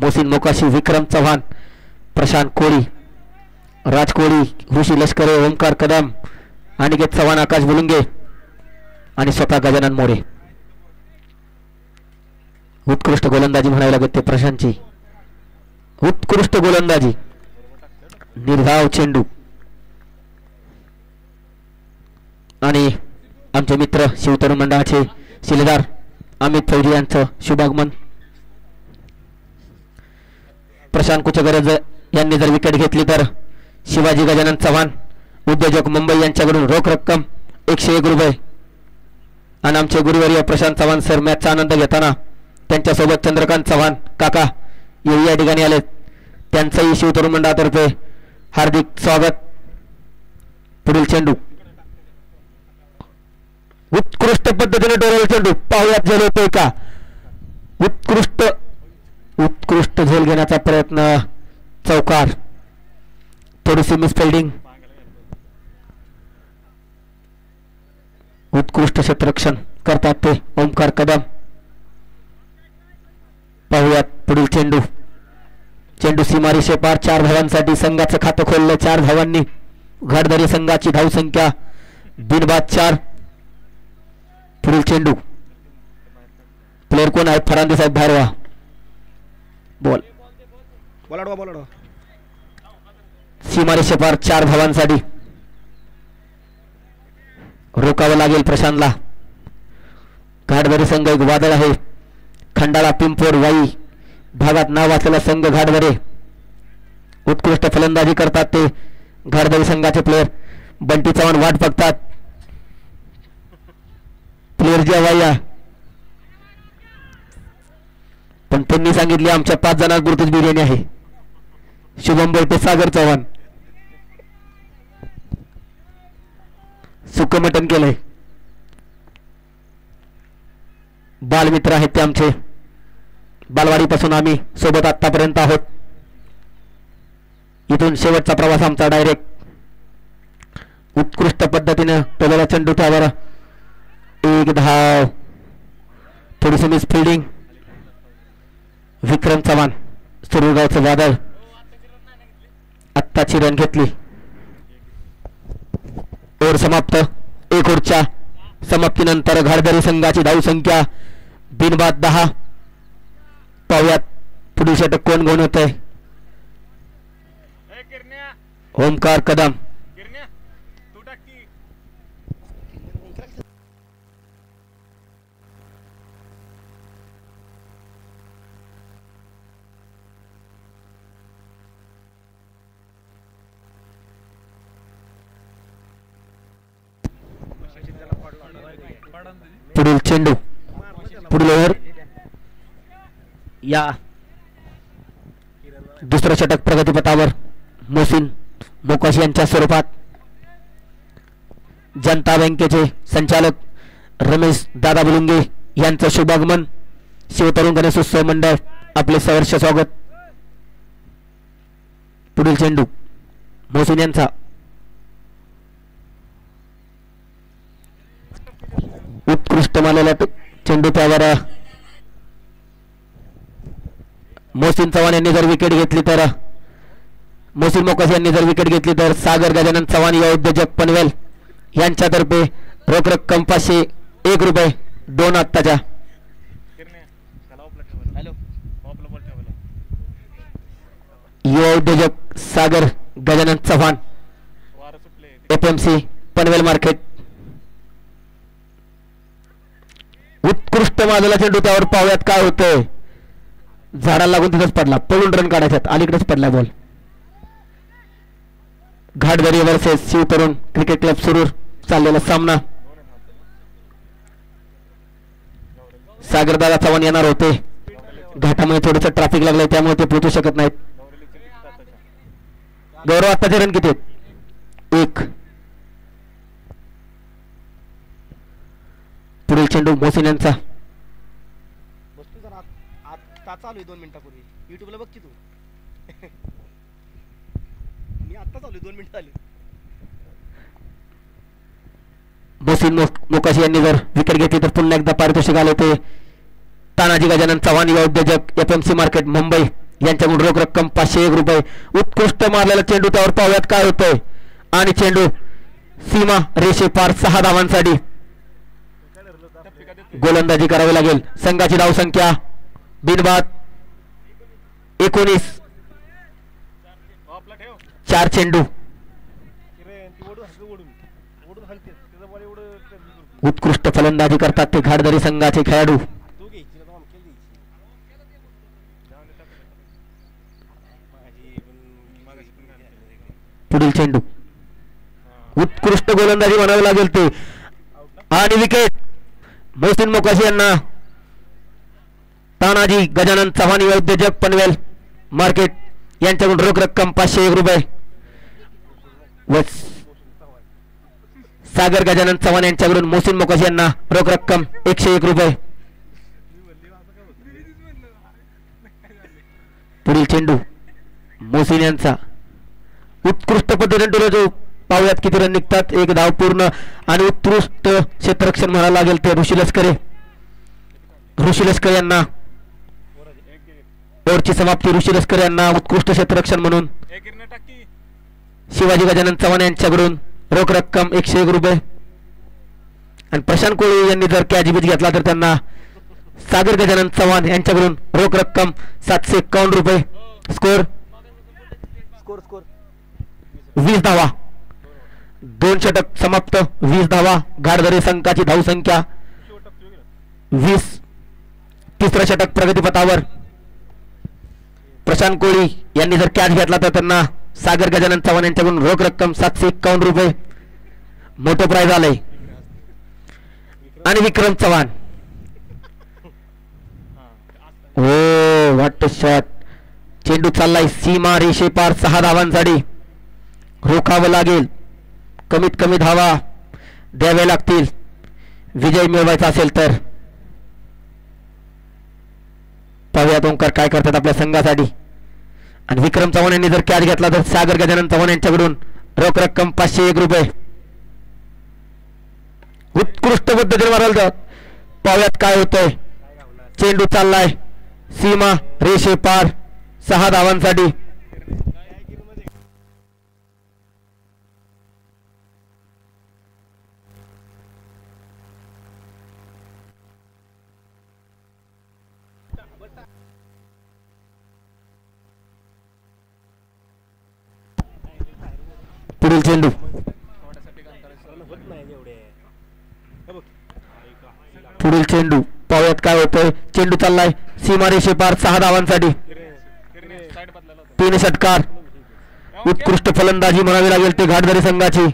Mosin Mokashi, विक्रम चव्हाण, प्रशांत कोळी, राज कोळी, ऋषी लष्करे, ओमकार कदम, अनिकेत चव्हाण, आकाश बुलुंगे आणि स्वतः गजानन मोरे. उत्कृष्ट गोलंदाजी म्हणावी लागते प्रशांतची. उत्कृष्ट गोलंदाजी. निर्धाव चेंडू आणि आमचे मित्र शिवतरुण मंडळाचे शिलेदार अमित फौजी यांचं शुभागमन. प्रशांत कुचगरज यांनी जर विकेट घेतली तर शिवाजी गजानन चव्हाण उद्योजक मुंबई यांच्याकडून रोख रक्कम 101 रुपये. आणि आमचे गुरुवर्य प्रशांत चव्हाण सर मॅचचा आनंद घेताना त्यांच्यासोबत चंद्रकांत चव्हाण काका येऊ या ठिकाणी आले. त्यांचंही शिवतरुण मंडळातर्फे हार्दिक स्वागत. पुढील चेंडू उत्कृष्ट पद्धतीने डोरेल चेंडू. पाहुयात झेल होतोय का. उत्कृष्ट झेल घेण्याचा प्रयत्न. चौकार. थोडीशी मिसफिल्डिंग. उत्कृष्ट क्षेत्ररक्षण करतात ते ओमकार कदम. पाहुयात पुढील चेंडू. चेंडू सीमारी शेपार. 4 धावांसाठी संघाचं खातं खोललं 4 धावांनी. घाटदरी संघाची धावसंख्या बिनबाद 4. पुढील चेंडू. प्लेयर कोण आहेत. फरांदे साहेब बाहेर व्हा. बॉल सीमारी शेपार 4 धावांसाठी. रोकावं लागेल प्रशांतला. घाटदरी संघ एक वादळ आहे. खंडाळा पिंपोड वाई भागात नाव असलेला संघ घाटदरे. उत्कृष्ट फलंदाजी करतात ते घाटदरी संघाचे प्लेयर. बंटी चव्हाण वाट बघतात. प्लेयर जेव्हा पण त्यांनी सांगितले आमच्या 5 जणांपुरतीच बिर्याणी आहे. शुभम बोलते सागर चव्हाण. सुकं मटण केलंय. बालमित्र आहेत ते आमचे. बालवाडीपासून आम्ही सोबत आतापर्यंत आहोत. इथून शेवटचा प्रवास आमचा डायरेक्ट. उत्कृष्ट पद्धतीने टोलेला चेंडू त्यावर 1 धाव. थोडीशी मिस फिल्डिंग. विक्रम चव्हाण सुरुगावचं वादळ. आत्ताची रन घेतली. ओव्हर समाप्त. 1 ओव्हरच्या समाप्तीनंतर घाटदरी संघाची धावसंख्या बिनबाद 10. पाहुयात पुढील षटक कोण घेऊन होत आहे. ओमकार कदम. पुढील चेंडू. पुढील ओव्हर. या दुसरं षटक प्रगतीपथावर मोसिन मोकाशी यांच्या स्वरूपात. जनता बँकेचे संचालक रमेश दादा बुलुंगे यांचं शुभागमन. शिवतरुण गणेशोत्सव मंडळ आपले सहर्ष स्वागत. पुढील चेंडू मोसिन यांचा. उत्कृष्ट मानलेला चेंडू त्यावर मोसिन चव्हाण यांनी जर विकेट घेतली तर मोसिन मोकाशी यांनी जर विकेट घेतली तर सागर गजानन चव्हाण या उद्योजक पनवेल यांच्यातर्फे रोख रक्कम 501 रुपये 2 आत्ताच्या. युवा उद्योजक सागर गजानन चव्हाण FMC पनवेल मार्केट. उत्कृष्ट माजला चेंडू त्यावर. पाहुयात काय होतंय. झाडाला लागून तिथंच पडला. पळून रन काढायच्यात. अलीकडेच पडला बॉल. घाटदरी वर्सेस शिवतरुण क्रिकेट क्लब सुरूर चाललेला सामना. सागरदादा चव्हाण येणार होते. घाटामुळे थोडंसं ट्रॅफिक लागलंय त्यामुळे ते पोहोचू शकत नाहीत. गौरव आत्ताचे रन किती आहेत. 1. पुढील चेंडू मोसिन यांचा. चालू आहे 2 मिनिटापूर्वी. युट्यूबला बघ की तू. मी आता चालू 2 मिनिटं झाली. मोसिन मोकाशी यांनी जर विकेट घेतली तर पुन्हा एकदा पारितोषिक आले ते तानाजी गजानन चव्हाण युवा उद्योजक FMC मार्केट मुंबई यांच्याकडून रोख रक्कम 501 रुपये. उत्कृष्ट मारलेला चेंडू त्यावर पाहूयात काय होतंय. आणि चेंडू सीमा रेषे पार 6 धावांसाठी. गोलंदाजी करावी लागेल. संघाची धावसंख्या बिनबाद 19. 4 चेंडू. उत्कृष्ट फलंदाजी करतात ते घाटदरी संघाचे खेळाडू. पुढील चेंडू उत्कृष्ट गोलंदाजी म्हणावी लागेल ते. आणि विकेट मोहसिन मोकाशी यांना. तानाजी गजानन चव्हाण उद्योजक पनवेल मार्केट यांच्याकडून रोख रक्कम 501 रुपये. व सागर गजानन चव्हाण यांच्याकडून मोहसिन मोकाशी यांना रोख रक्कम 101 रुपये. पुढील चेंडू मोहसिन यांचा. उत्कृष्ट पद्धतीने डोलो पाहूयात किती रन निघतात. 1 धाव पूर्ण. आणि उत्कृष्ट क्षेत्ररक्षण म्हणायला लागेल ते ऋषी लष्करे. ऋषी लष्करे यांना ओव्हरची समाप्ती. ऋषी लष्करे यांना उत्कृष्ट क्षेत्ररक्षण म्हणून शिवाजी गजानन चव्हाण यांच्याकडून रोख रक्कम 101 रुपये. आणि प्रशांत कोळी यांनी जर कॅच घेतला तर त्यांना सागर गजानन चव्हाण यांच्याकडून रोख रक्कम 751 रुपये. स्कोर 20 धावा. 2 षटक समाप्त. 20 धावा. घाटदरी संघाची धावसंख्या 20. तिसरं षटक प्रगतीपथावर. प्रशांत कोळी यांनी जर कॅच घेतला तर त्यांना सागर गजानन चव्हाण यांच्याकडून रोख रक्कम 751 रुपये. मोठं प्राइज आलंय. आणि विक्रम चव्हाण. ओ व्हॉट शॉट. चेंडू चाललाय सीमा रेषे पार 6 धावांसाठी. रोखावं लागेल. कमीत कमी धावा द्यावे लागतील विजय मिळवायचा असेल तर. पाहूयात ओंकार काय करतात आपल्या संघासाठी. आणि विक्रम चव्हाण यांनी जर कॅच घेतला तर सागर गजानन चव्हाण यांच्याकडून रोख रक्कम 501 रुपये. उत्कृष्ट पद्धतीने मारायला पाहूयात काय होतंय. चेंडू चाललाय सीमा रेषे पार 6 धावांसाठी. पुढील चेंडू पुढील चेंडू पाहूयात काय होतंय. चेंडू चाललाय सीमारेषे पार 6 धावांसाठी. 3 षटकार. उत्कृष्ट फलंदाजी म्हणावी लागेल ते घाटदरी संघाची.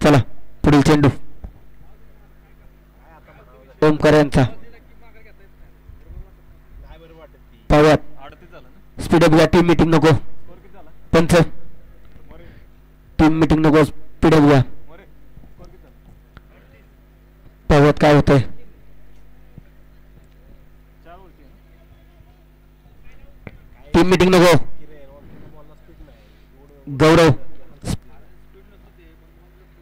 चला पुढील चेंडू ओमकार यांचा. पाहूयात स्पीडअप घ्या. टीम मीटिंग नको. पंच टीम मीटिंग नको. स्पीडअप घ्या. पाहूयात काय होतंय. टीम मीटिंग नको. गौरव.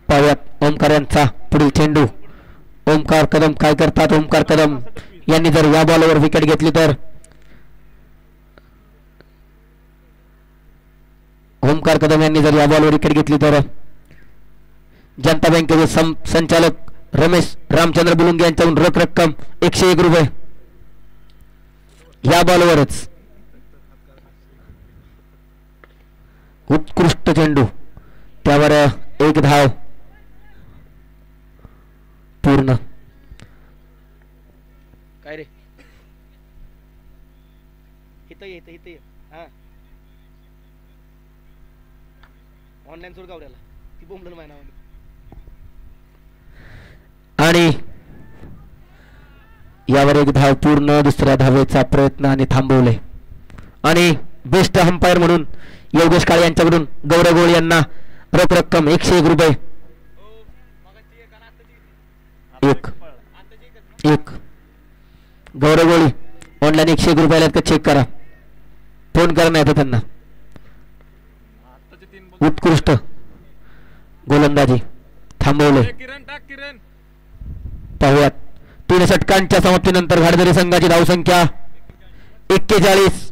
पाहूयात ओमकार यांचा. पुढील चेंडू ओमकार कदम काय करतात. ओमकार कदम यांनी जर या बॉलवर विकेट घेतली तर ओमकार कदम यांनी जर या बॉलवर विकेट घेतली तर जनता बँकेचे संचालक रमेश रामचंद्र बुलुंगे यांच्याकडून रोख रक्कम 101 रुपये. या बॉलवरच. उत्कृष्ट चेंडू त्यावर 1 धाव पूर्ण. काय रे इथं ये. हा ऑनलाईन सोड गावड्याला ती बोंबलं माय नावाने. आणि यावर 1 धाव पूर्ण. दुसऱ्या धावेचा प्रयत्न आणि थांबवले. आणि बेस्ट अंपायर म्हणून योगेश काळे यांच्याकडून गौरव गोळ यांना रोख रक्कम 101 रुपये. 1 1 गौरव गोळी ऑनलाईन 101 रुपयाला आहेत का चेक करा. फोन करा नाही तर त्यांना. उत्कृष्ट गोलंदाजी थांबवले. पाहूयात 3 षटकांच्या समाप्तीनंतर घाटदरी संघाची धावसंख्या 41.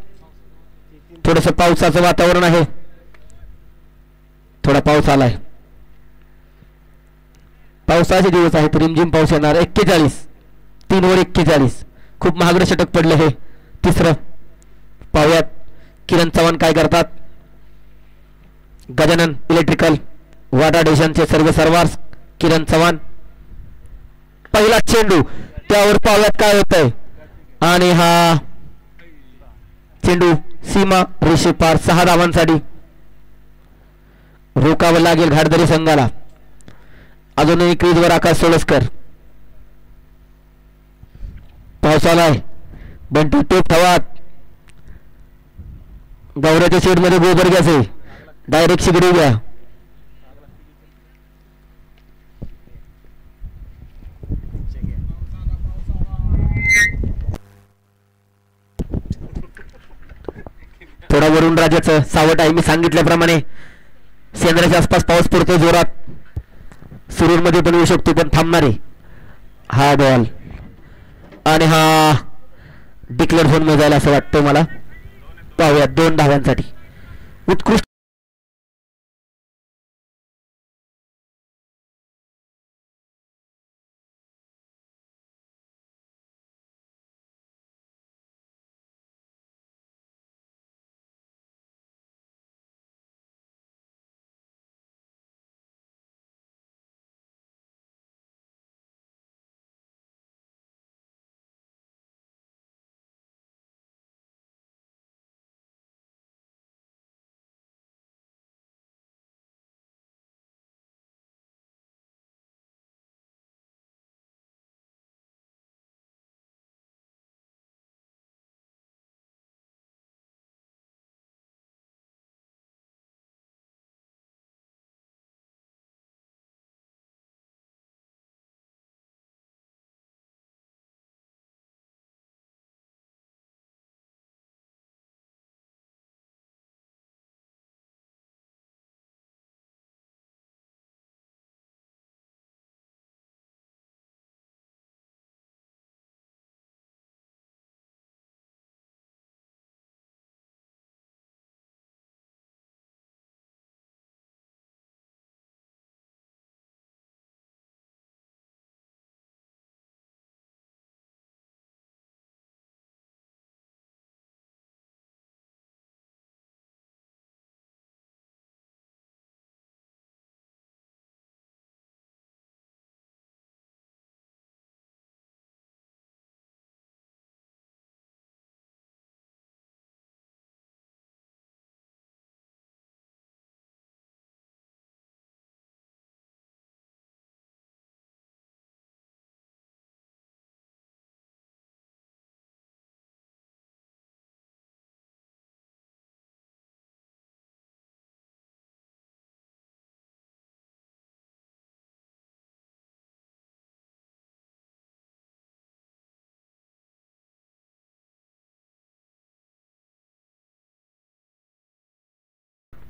थोडस पावसाचं वातावरण आहे. थोडा पाऊस आलाय. पावसाचे दिवस आहेत. रिमझिम पाऊस येणार. 41 3 वर 41. खूप महागडं षटक पडलं हे तिसरं. पाहूयात किरण चव्हाण काय करतात. गजानन इलेक्ट्रिकल वाटा डिव्हिजनचे सर्व सर्वार्स किरण चव्हाण. पहिला चेंडू त्यावर पाहूयात काय होतंय. आणि हा चेंडू सीमा रेषे पार. 6 धावांसाठी रोकावं लागेल घाटदरी संघाला. अजूनही क्रीजवर आकाश सोळसकर. पाऊस आलाय. बंटू टेप ठेवा. गौऱ्याच्या शेड मध्ये गोबर घ्यायचे. डायरेक्ट शिगडी घ्या. थोडा वरुण राजाचं सावट आहे. मी सांगितल्याप्रमाणे सेंद्राच्या आसपास पाऊस पडतो जोरात. सुरूर मध्ये पण येऊ शकतो पण थांबणारे. हा बॉल आणि हा डिक्लेअर झोन मध्ये जायला असं वाटतं मला. पाहूयात 2 धावांसाठी. उत्कृष्ट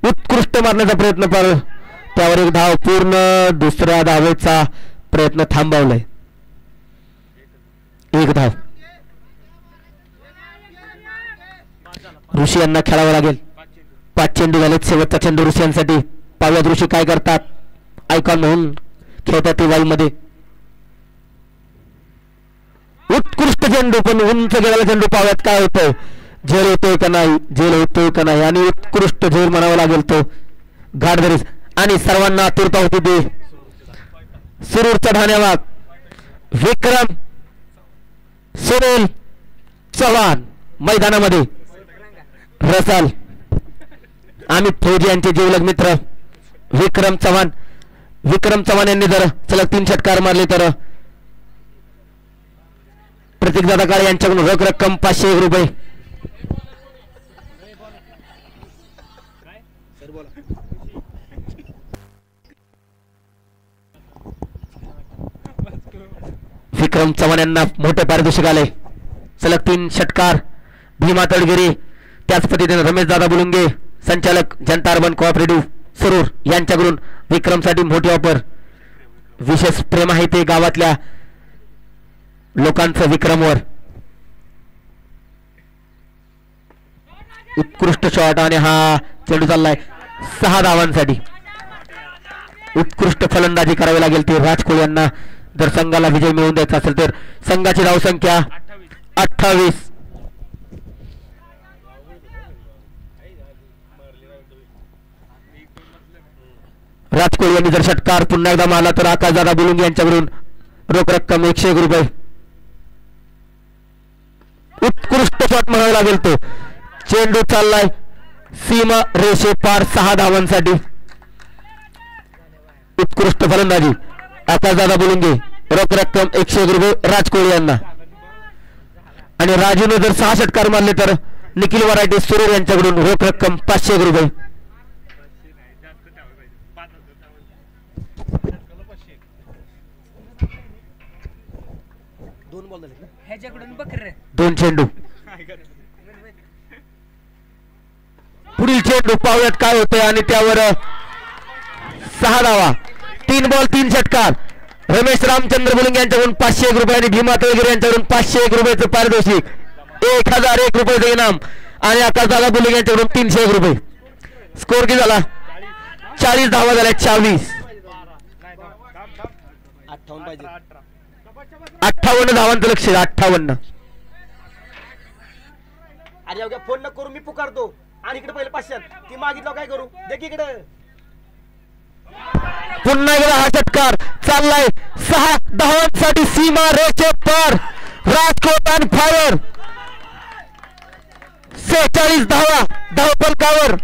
उत्कृष्ट मारण्याचा प्रयत्न पर त्यावर एक धाव पूर्ण. दुसऱ्या धावेचा प्रयत्न थांबवलाय. 1 धाव. ऋषी यांना खेळावं लागेल. 5 चेंडू झालेत. शेवटचा चेंडू ऋषी यांसाठी. पाहूयात ऋषी काय करतात. आयकॉन म्हणून खेळतात ते वाईमध्ये. उत्कृष्ट चेंडू पण उंच गेलेला चेंडू. पाहूयात काय होतं. झेल होतोय का नाही. झेल होतोय का नाही. आणि उत्कृष्ट झेल म्हणावा लागेल तो घाटदरी. आणि सर्वांना आतुरता होती ते सुरूरचा धन्यवाद. विक्रम सुनील चव्हाण मैदानामध्ये. रसाल अमित फौजी यांचे जीवलग मित्र विक्रम चव्हाण. विक्रम चव्हाण यांनी जर सलग 3 षटकार मारले तर प्रतीकदादा काळे यांच्याकडून रोख रक्कम 501 रुपये. विक्रम चव्हाण यांना मोठे पारितोषिक आले. सलग 3 षटकार भीमा तळगिरी त्याच पद्धतीने रमेश दादा बुलुंगे संचालक जनता अर्बन कोऑपरेटिव्ह सरूर यांच्याकडून विक्रमसाठी मोठी ऑफर विशेष प्रेम आहे ते गावातल्या लोकांचं विक्रमवर उत्कृष्ट शॉट आणि हा चेंडू चाललाय 6 धावांसाठी उत्कृष्ट फलंदाजी करावी लागेल ती राजकोळी यांना जर संघाला विजय मिळवून द्यायचा असेल तर संघाची धावसंख्या 28 राजकोळी यांनी जर षटकार पुन्हा एकदा मारला तर आकाशदादा बुलुंगे यांच्याकडून रोख रक्कम 101 रुपये उत्कृष्ट शॉट म्हणावा लागेल तो चेंडू चाललाय सीमा रेषे पार 6 धावांसाठी उत्कृष्ट फलंदाजी आकाशदादा बुलुंगे रोख रक्कम 101 रुपये राजकोळी यांना आणि राजूने जर 6 षटकार मारले तर निखिल वरायटी सुरूर यांच्याकडून रोख रक्कम 500 रुपये दोन चेंडू पुढील चेंडू पाहूयात काय होतंय आणि त्यावर 6 धावा 3 बॉल 3 षटकार रमेश रामचंद्र बुलुंगे यांच्याकडून 501 रुपये आणि भीमा तळगिरी यांच्याकडून 501 रुपयाचं पारितोषिक 1001 रुपयाचं इनाम आणि आकाशदादा बुलुंगे यांच्याकडून 301 रुपये स्कोर किती झाला 40 धावा झाल्या 40 58 धावांचं लक्ष 58 अरे अवघ्या फोन न करू मी पुकारतो आणि इकडे पहिले 500 ती मागितलं काय करू देख इकडे पुन्हा एकदा हा षटकार चाललाय 6 धावांसाठी सीमा रेषे पार राजकोट आणि फायर 46 धावा धावफलकावर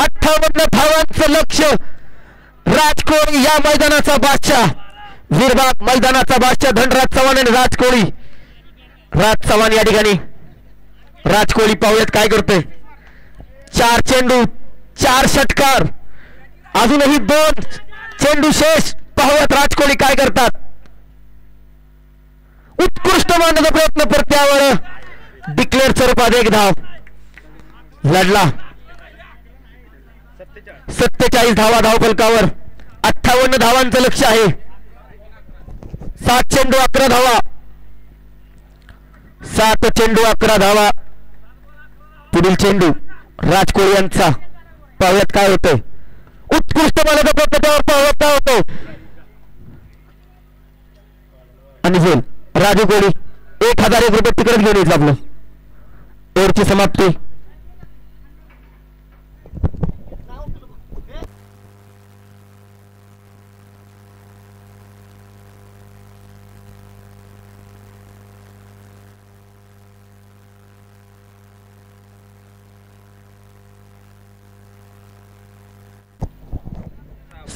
58 धावांचं लक्ष राजकोळी या मैदानाचा बादशाह वीरबाग मैदानाचा बादशाह धनराज चव्हाण आणि राजकोळी राज चव्हाण या ठिकाणी राजकोळी पाहूयात काय करतोय 4 चेंडू 4 षटकार अजूनही 2 चेंडू शेष पाहूयात राजकोळी काय करतात उत्कृष्ट मारण्याचा प्रयत्न परत्यावर डिक्लेअर स्वरूपात 1 धाव लढला 47 धावा धावफलकावर 58 धावांचं लक्ष आहे 7 चेंडू 11 धावा 7 चेंडू 11 धावा पुढील चेंडू राजकोळी यांचा पाहूयात काय होतंय उत्कृष्ट मारण्याचा प्रयत्न त्यावर पाहूयात काय होतो आणि झेल राजू कोळी 1001 रुपये तिकडे घेऊन येईल आपलं ओव्हरची समाप्ती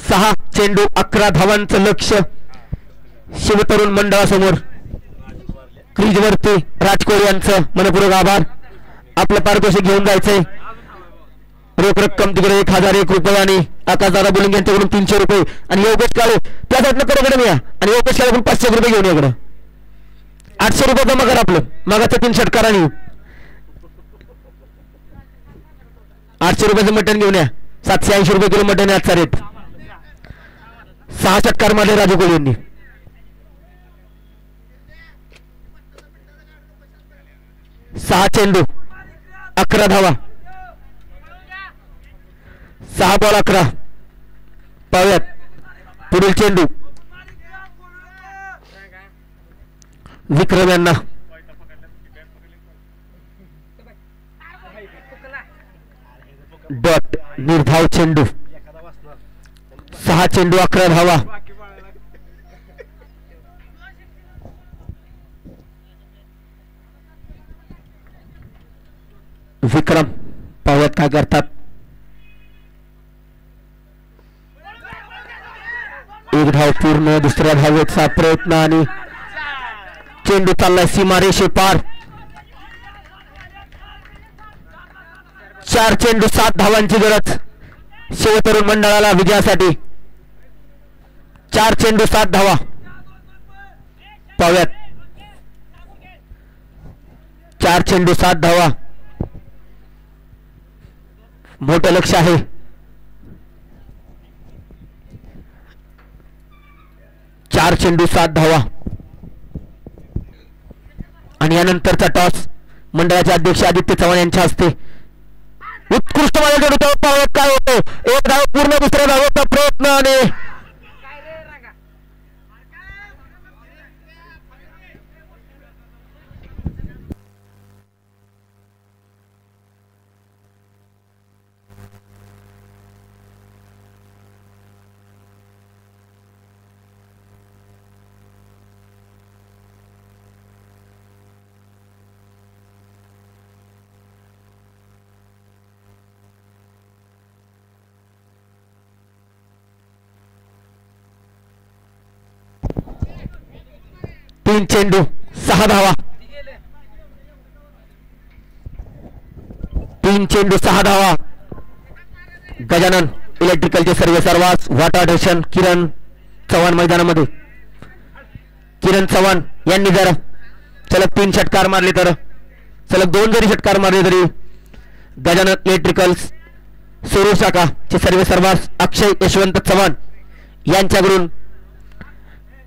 सहा चेंडू 11 धावांचं लक्ष शिवतरुण मंडळासमोर क्रीजवरती राजकोळी यांचं मनपूर्वक आभार आपलं पारितोषिक घेऊन जायचंय रोख रक्कम तिकडे 1001 रुपये आणि आकाशदादा बुलुंगे यांच्याकडून 300 रुपये आणि योगेश काळे त्यासाठी कडे या आणि योगेश काळेकडून 500 रुपये घेऊन याकडं 800 रुपये जमा करा आपलं मागाच्या 3 षटकारांनी 800 रुपयाचं मटण घेऊन या 780 रुपये किलो मटण आजचा रेट 6 षटकार मध्ये राजू कोळी यांनी 6 चेंडू 11 धावा 6 बॉल 11 पाहूयात पुढील चेंडू विक्रम यांना डॉट निर्धाव चेंडू 6 चेंडू 11 धावा विक्रम पाहूयात काय करतात 1 धाव पूर्ण दुसऱ्या धावेचा प्रयत्न आणि चेंडू चाललाय सीमारेषे पार 4 चेंडू 7 धावांची गरज शिवतरुण मंडळाला विजयासाठी 4 चेंडू 7 धावा पाहूयात 4 चेंडू 7 धावा. मोठं लक्ष आहे. 4 चेंडू 7 धावा. आणि यानंतरचा टॉस मंडळाचे अध्यक्ष आदित्य चव्हाण यांच्या हस्ते. उत्कृष्ट काय होतो. एक धाव पूर्ण, दुसऱ्या धावेचा प्रयत्न आणि तीन चेंडू 6 धावा. 3 चेंडू 6 धावा. गजानन इलेक्ट्रिकलचे सर्वास वाटा स्टेशन किरण चव्हाण मैदानामध्ये. किरण चव्हाण यांनी जर सलग 3 षटकार मारले तर, सलग 2 जरी षटकार मारले तरी गजानन इलेक्ट्रिकल्स सोरू शाखाचे सर्वास अक्षय यशवंत चव्हाण यांच्याकडून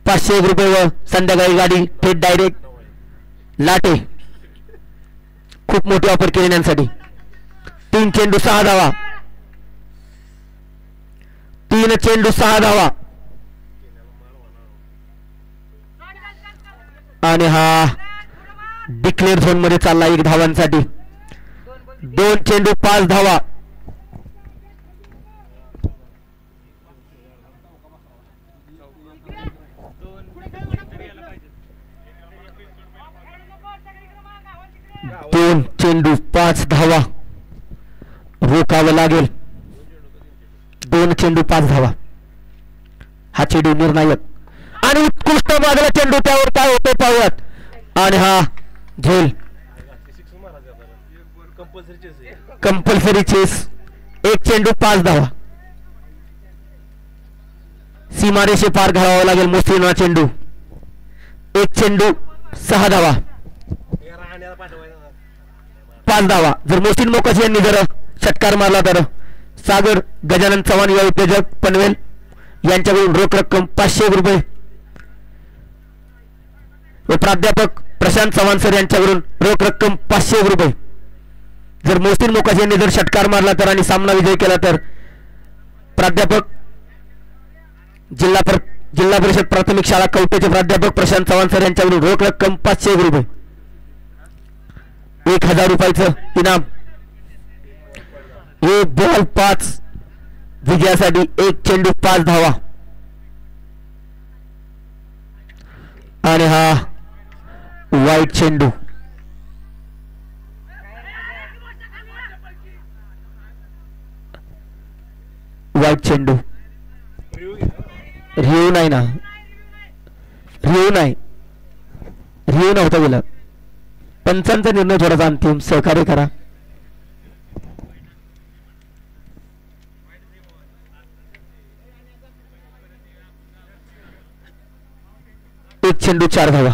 501 रुपये व संध्याकाळी गाडी थेट डायरेक्ट लाटे. खूप मोठी ऑफर केली यांसाठी. 3 चेंडू 6 धावा. 3 चेंडू 6 धावा. आणि हा डिक्लेअर झोन मध्ये चालला 1 धावांसाठी. 2 चेंडू 5 धावा. दोन चेंडू 5 धावा. रोखावं लागेल. 2 चेंडू 5 धावा. हा चेंडू निर्णायक आणि उत्कृष्ट मागला चेंडू. त्यावर काय होते पाहूयात. आणि हा झेल कंपल्सरी चेस. 1 चेंडू 5 धावा. सीमारेषे पार घालावा लागेल मोस्तीना चेंडू. 1 चेंडू 6 धावा. 5 धावा. जर मोहसिन मोकाशी यांनी जर षटकार मारला तर सागर गजानन चव्हाण या उद्योजक पनवेल यांच्याकडून रोख रक्कम 501 रुपये व प्राध्यापक प्रशांत चव्हाण सर यांच्याकडून रोख रक्कम 501 रुपये. जर मोहसिन मोकाशी यांनी जर षटकार मारला तर आणि सामना विजय केला तर प्राध्यापक जिल्हा परिषद प्राथमिक शाळा कवटेचे प्राध्यापक प्रशांत चव्हाण सर यांच्याकडून रोख रक्कम 501 रुपये. 1000 रुपयाचं इनाम. 1 बॉल 5 विजयासाठी. 1 चेंडू 5 धावा. आणि हा वाईट चेंडू. वाईट चेंडू. रिव्ह्यू नाही ना. रिव्ह्यू नाही. रिव्ह्यू नव्हता गेला. पंचांचा निर्णय थोडासा अंतिम सहकार्य करा. एक चेंडू 4 धावा.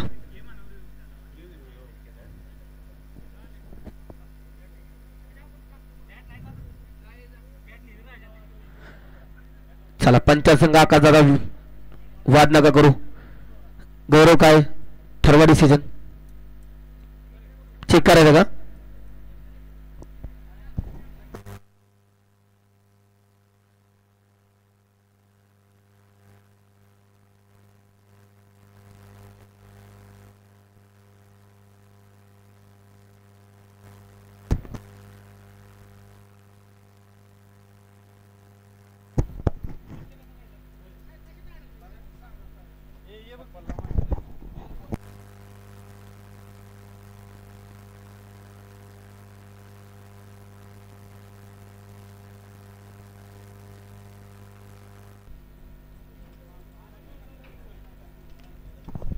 चला पंचासंघ आकाश दादा वाद नका करू. गौरव काय ठरवा डिसिजन चेक करायचं का.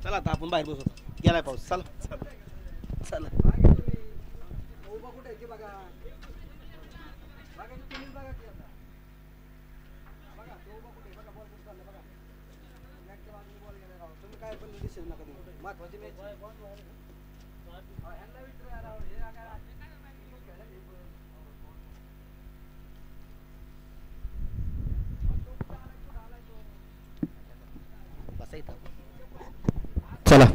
चला आता आपण बाहेर बसू. गेलाय पाऊस. चला चला. महत्वाची चला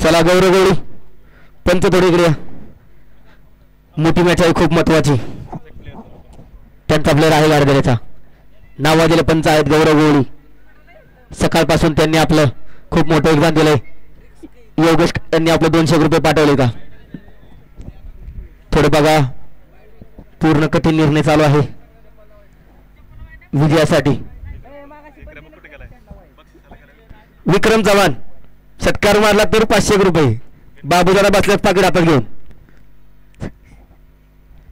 चला गौरव गवळी पंच थोडी इकडे या. मोठी मॅच आहे खूप महत्वाची. त्यांचा प्लेअर आहे गाडगेचा. नावाजलेले पंच आहेत गौरव गवळी. सकाळपासून त्यांनी आपलं खूप मोठं योगदान दिलंय. योगेश त्यांनी आपले 200 रुपये पाठवले का. थोडे बघा पूर्ण कठीण निर्णय चालू आहे विजयासाठी. विक्रम चव्हाण षटकार मारला तर 500 रुपये. बाबूदादा बसल्यात पाकिट हातात घेऊन.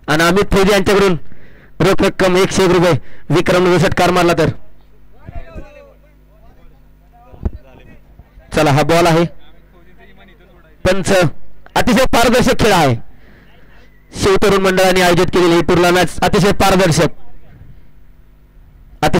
आणि अमित फौजी यांच्याकडून रोख रक्कम 101 रुपये. विक्रम षटकार मारला तर. चला हा बॉल आहे. पंच अतिशय पारदर्शक खेळ आहे. शिवतरुण मंडळाने आयोजित केलेली ही टूर्नामेंट अतिशय पारदर्शक.